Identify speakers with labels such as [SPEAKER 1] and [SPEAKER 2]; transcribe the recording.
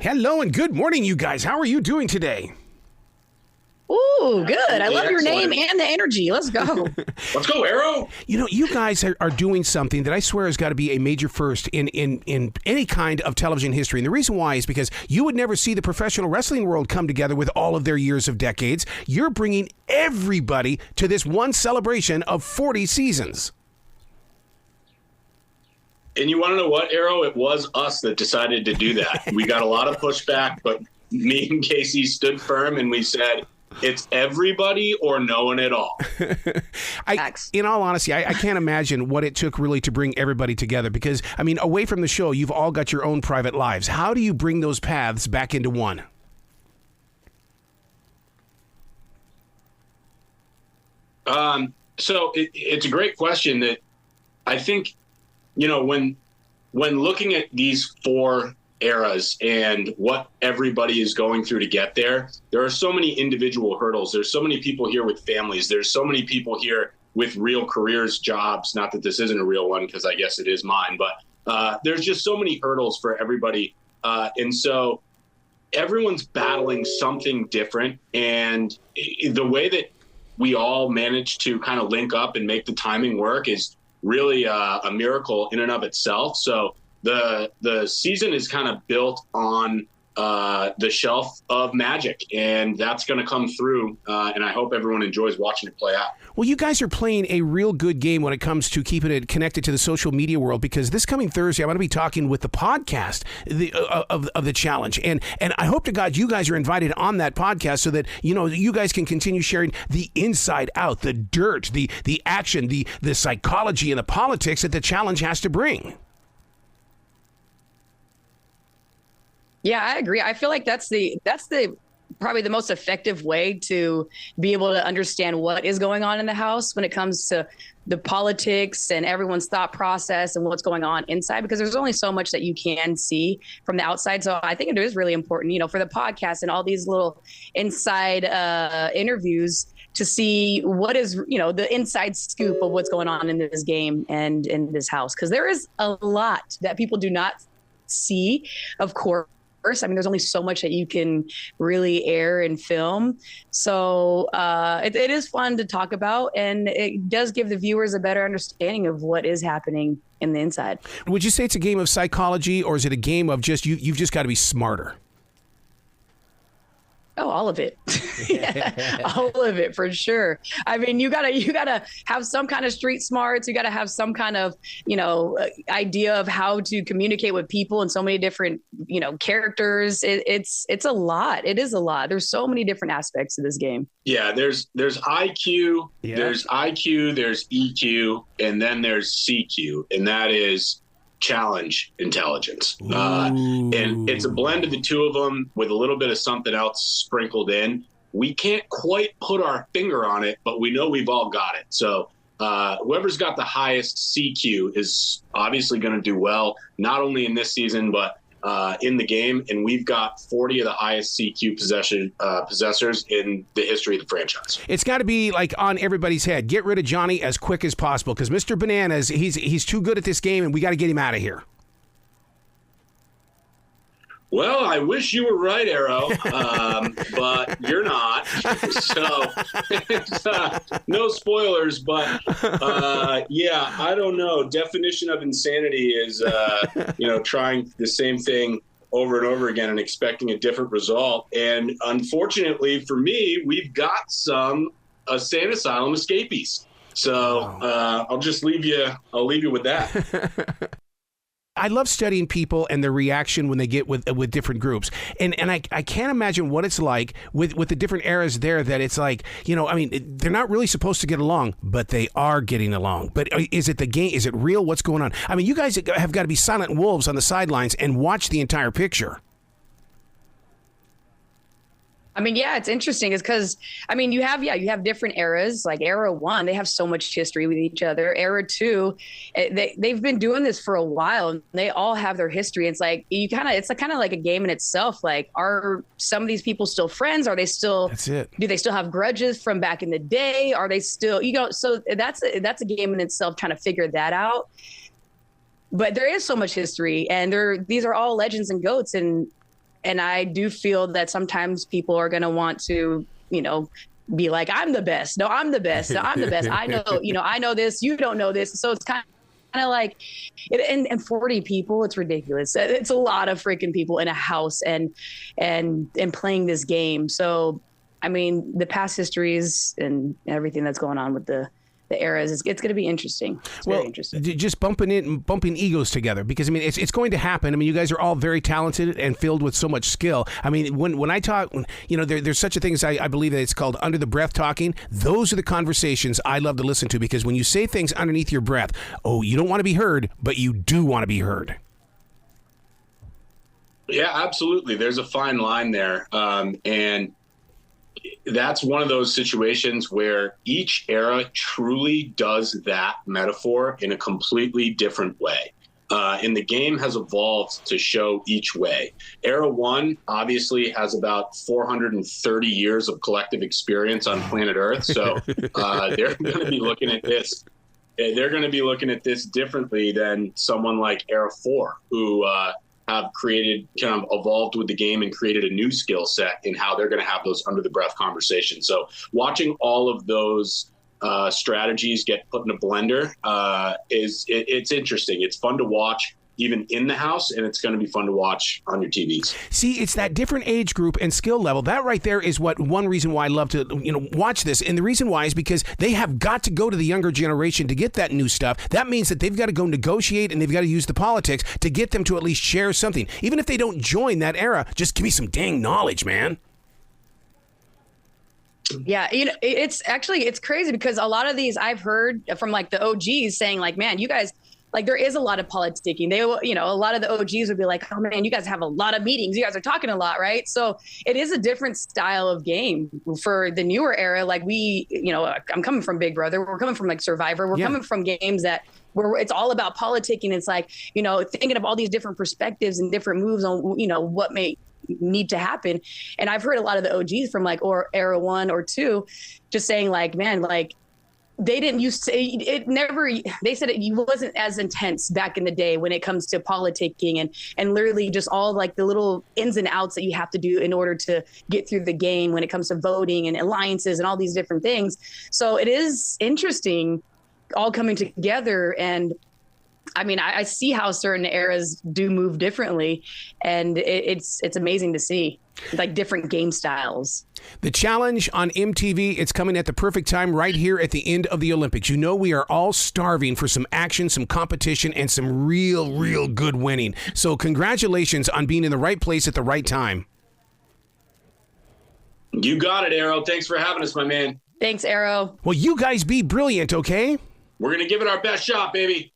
[SPEAKER 1] Hello and good morning, you guys. How are you doing today?
[SPEAKER 2] Ooh, good. I love your name and the energy. Let's go.
[SPEAKER 3] Let's go, Arrow.
[SPEAKER 1] You know, you guys are doing something that I swear has got to be a major first in any kind of television history. And the reason why is because you would never see the professional wrestling world come together with all of their years of decades. You're bringing everybody to this one celebration of 40 seasons.
[SPEAKER 3] And you want to know what, Arrow? It was us that decided to do that. We got a lot of pushback, but me and Kaycee stood firm and we said, it's everybody or no one at all.
[SPEAKER 1] In all honesty, I can't imagine what it took really to bring everybody together because, I mean, away from the show, you've all got your own private lives. How do you bring those paths back into one?
[SPEAKER 3] So it's a great question that I think, you know, when looking at these four eras and what everybody is going through to get there are so many individual hurdles. There's so many people here with families. There's so many people here with real careers, jobs. Not that this isn't a real one, because I guess it is mine, but there's just so many hurdles for everybody. And so everyone's battling something different. And the way that we all managed to kind of link up and make the timing work is really a miracle in and of itself. So the season is kind of built on the shelf of magic, and that's going to come through, and I hope everyone enjoys watching it play out.
[SPEAKER 1] Well, you guys are playing a real good game when it comes to keeping it connected to the social media world, because this coming Thursday, I'm going to be talking with the podcast of the challenge, and I hope to God you guys are invited on that podcast so that, you know, you guys can continue sharing the inside out, the dirt, the action, the psychology, and the politics that the challenge has to bring.
[SPEAKER 2] Yeah, I agree. I feel like that's the probably the most effective way to be able to understand what is going on in the house when it comes to the politics and everyone's thought process and what's going on inside, because there's only so much that you can see from the outside. So I think it is really important, you know, for the podcast and all these little inside interviews to see what is, you know, the inside scoop of what's going on in this game and in this house, because there is a lot that people do not see, of course. I mean, there's only so much that you can really air and film. So it is fun to talk about, and it does give the viewers a better understanding of what is happening in the inside.
[SPEAKER 1] Would you say it's a game of psychology, or is it a game of just you've just got to be smarter?
[SPEAKER 2] Oh, all of it. Yeah, all of it for sure. I mean, you gotta have some kind of street smarts. You gotta have some kind of, you know, idea of how to communicate with people and so many different, you know, characters. It's a lot. It is a lot. There's so many different aspects to this game.
[SPEAKER 3] Yeah, there's IQ, there's IQ, there's EQ, and then there's CQ, and that is challenge intelligence. And it's a blend of the two of them with a little bit of something else sprinkled in. We can't quite put our finger on it, but we know we've all got it. So whoever's got the highest CQ is obviously going to do well, not only in this season, but in the game. And we've got 40 of the highest CQ possessors in the history of the franchise.
[SPEAKER 1] It's got to be like on everybody's head. Get rid of Johnny as quick as possible, because Mr. Bananas, he's too good at this game, and we got to get him out of here.
[SPEAKER 3] Well, I wish you were right, Arrow, but you're not. So no spoilers, but yeah, I don't know. Definition of insanity is, you know, trying the same thing over and over again and expecting a different result. And unfortunately for me, we've got some insane asylum escapees. So I'll just leave you with that.
[SPEAKER 1] I love studying people and their reaction when they get with different groups. And I can't imagine what it's like with the different eras there, that it's like, you know, I mean, they're not really supposed to get along, but they are getting along. But is it the game? Is it real? What's going on? I mean, you guys have got to be silent wolves on the sidelines and watch the entire picture.
[SPEAKER 2] I mean, yeah, it's interesting. It's because, I mean, you have different eras. Like Era 1, they have so much history with each other. Era 2, they've been doing this for a while, and they all have their history. It's like it's kind of like a game in itself. Like, are some of these people still friends? Are they still?
[SPEAKER 1] That's it.
[SPEAKER 2] Do they still have grudges from back in the day? Are they still? You know, so that's a game in itself, trying to figure that out. But there is so much history, and these are all legends and goats, and And I do feel that sometimes people are going to want to, be like, I'm the best. No, I'm the best. No, I'm the best. I know, I know this, you don't know this. So it's kind of like, and 40 people, it's ridiculous. It's a lot of freaking people in a house and playing this game. So, I mean, the past histories and everything that's going on with the eras, it's going to be interesting. It's very interesting.
[SPEAKER 1] Just bumping egos together, because I mean it's going to happen. I mean, you guys are all very talented and filled with so much skill. I mean, when I talk, there's such a thing as I believe that it's called under the breath talking. Those are the conversations I love to listen to, because when you say things underneath your breath, you don't want to be heard, but you do want to be heard.
[SPEAKER 3] Yeah, absolutely. There's a fine line there, and that's one of those situations where each era truly does that metaphor in a completely different way. And the game has evolved to show each way. Era 1 obviously has about 430 years of collective experience on planet Earth. So they're going to be looking at this. They're going to be looking at this differently than someone like Era 4, who have kind of evolved with the game and created a new skill set in how they're going to have those under the breath conversations. So watching all of those strategies get put in a blender it's interesting. It's fun to watch even in the house, and it's going to be fun to watch on your TVs.
[SPEAKER 1] See, it's that different age group and skill level. That right there is one reason why I love to watch this. And the reason why is because they have got to go to the younger generation to get that new stuff. That means that they've got to go negotiate, and they've got to use the politics to get them to at least share something. Even if they don't join that era, just give me some dang knowledge, man.
[SPEAKER 2] Yeah, it's crazy, because a lot of these I've heard from like the OGs saying like, man, you guys, like, there is a lot of politicking. They, a lot of the OGs would be like, oh man, you guys have a lot of meetings. You guys are talking a lot, right? So it is a different style of game for the newer era. Like I'm coming from Big Brother. We're coming from like Survivor. We're coming from games where it's all about politicking. It's like, thinking of all these different perspectives and different moves on, what may need to happen. And I've heard a lot of the OGs from like, or Era 1 or 2, just saying like, man, like, they didn't used to, they said it wasn't as intense back in the day when it comes to politicking and literally just all like the little ins and outs that you have to do in order to get through the game when it comes to voting and alliances and all these different things. So it is interesting all coming together. And I mean, I see how certain eras do move differently, and it's amazing to see like different game styles.
[SPEAKER 1] The challenge on MTV, it's coming at the perfect time right here at the end of the Olympics. We are all starving for some action, some competition, and some real good winning. So congratulations on being in the right place at the right time.
[SPEAKER 3] You got it, Arrow. Thanks for having us, my man.
[SPEAKER 2] Thanks, Arrow.
[SPEAKER 1] Well, you guys be brilliant, okay?
[SPEAKER 3] We're going to give it our best shot, baby.